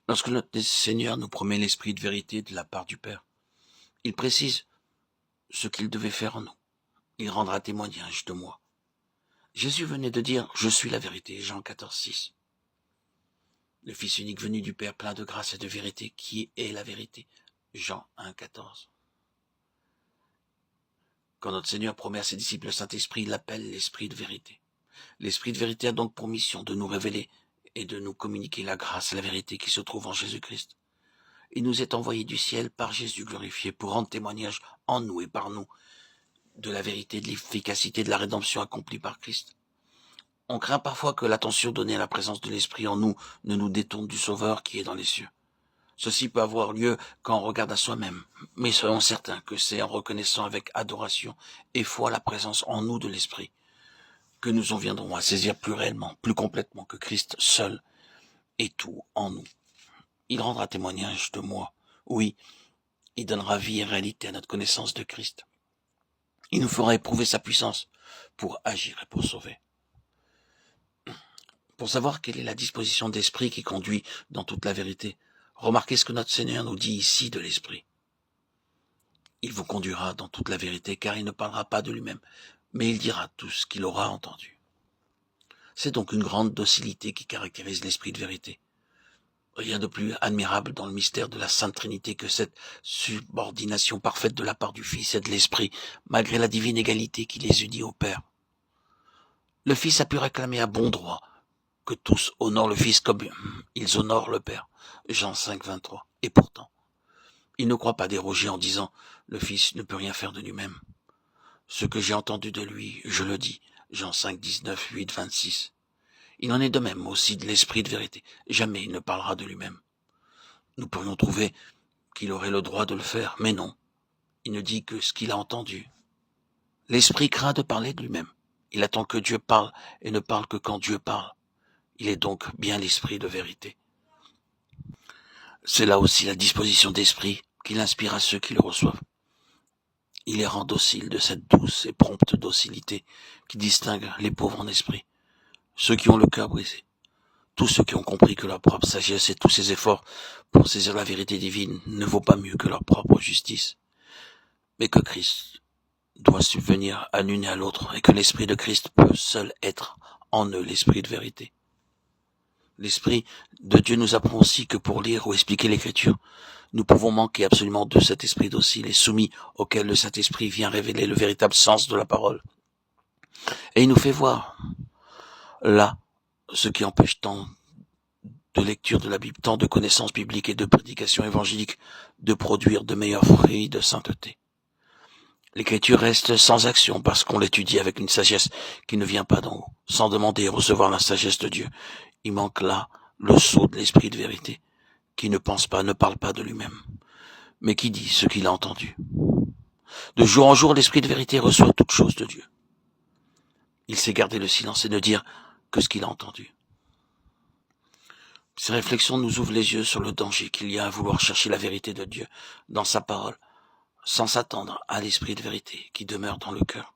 Lorsque notre Seigneur nous promet l'esprit de vérité de la part du Père, il précise ce qu'il devait faire en nous. Il rendra témoignage de moi. Jésus venait de dire « Je suis la vérité » Jean 14, 6. Le Fils unique venu du Père, plein de grâce et de vérité, qui est la vérité Jean 1, 14. Quand notre Seigneur promet à ses disciples le Saint-Esprit, il l'appelle l'Esprit de vérité. L'Esprit de vérité a donc pour mission de nous révéler et de nous communiquer la grâce et la vérité qui se trouvent en Jésus-Christ. Il nous est envoyé du ciel par Jésus glorifié pour rendre témoignage en nous et par nous de la vérité, de l'efficacité de la rédemption accomplie par Christ. On craint parfois que l'attention donnée à la présence de l'Esprit en nous ne nous détourne du Sauveur qui est dans les cieux. Ceci peut avoir lieu quand on regarde à soi-même, mais soyons certains que c'est en reconnaissant avec adoration et foi la présence en nous de l'Esprit que nous en viendrons à saisir plus réellement, plus complètement que Christ seul est tout en nous. Il rendra témoignage de moi. Oui, il donnera vie et réalité à notre connaissance de Christ. Il nous fera éprouver sa puissance pour agir et pour sauver. Pour savoir quelle est la disposition d'esprit qui conduit dans toute la vérité, remarquez ce que notre Seigneur nous dit ici de l'Esprit. Il vous conduira dans toute la vérité, car il ne parlera pas de lui-même, mais il dira tout ce qu'il aura entendu. C'est donc une grande docilité qui caractérise l'Esprit de vérité. Rien de plus admirable dans le mystère de la Sainte Trinité que cette subordination parfaite de la part du Fils et de l'Esprit, malgré la divine égalité qui les unit au Père. Le Fils a pu réclamer à bon droit que tous honorent le Fils comme ils honorent le Père. Jean 5, 23. Et pourtant, il ne croit pas déroger en disant « Le Fils ne peut rien faire de lui-même ». Ce que j'ai entendu de lui, je le dis. Jean 5, 19, 8, 26. Il en est de même aussi de l'Esprit de vérité. Jamais il ne parlera de lui-même. Nous pourrions trouver qu'il aurait le droit de le faire, mais non. Il ne dit que ce qu'il a entendu. L'Esprit craint de parler de lui-même. Il attend que Dieu parle et ne parle que quand Dieu parle. Il est donc bien l'Esprit de vérité. C'est là aussi la disposition d'esprit qu'il inspire à ceux qui le reçoivent. Il les rend dociles de cette douce et prompte docilité qui distingue les pauvres en esprit, ceux qui ont le cœur brisé, tous ceux qui ont compris que leur propre sagesse et tous ces efforts pour saisir la vérité divine ne vaut pas mieux que leur propre justice, mais que Christ doit subvenir à l'une et à l'autre et que l'Esprit de Christ peut seul être en eux l'Esprit de vérité. L'Esprit de Dieu nous apprend aussi que pour lire ou expliquer l'Écriture, nous pouvons manquer absolument de cet esprit docile et soumis auquel le Saint-Esprit vient révéler le véritable sens de la parole. Et il nous fait voir là ce qui empêche tant de lecture de la Bible, tant de connaissances bibliques et de prédication évangélique de produire de meilleurs fruits de sainteté. L'Écriture reste sans action parce qu'on l'étudie avec une sagesse qui ne vient pas d'en haut, sans demander et recevoir la sagesse de Dieu. Il manque là le sceau de l'esprit de vérité, qui ne pense pas, ne parle pas de lui-même, mais qui dit ce qu'il a entendu. De jour en jour, l'esprit de vérité reçoit toutes choses de Dieu. Il sait garder le silence et ne dire que ce qu'il a entendu. Ces réflexions nous ouvrent les yeux sur le danger qu'il y a à vouloir chercher la vérité de Dieu dans sa parole, sans s'attendre à l'esprit de vérité qui demeure dans le cœur.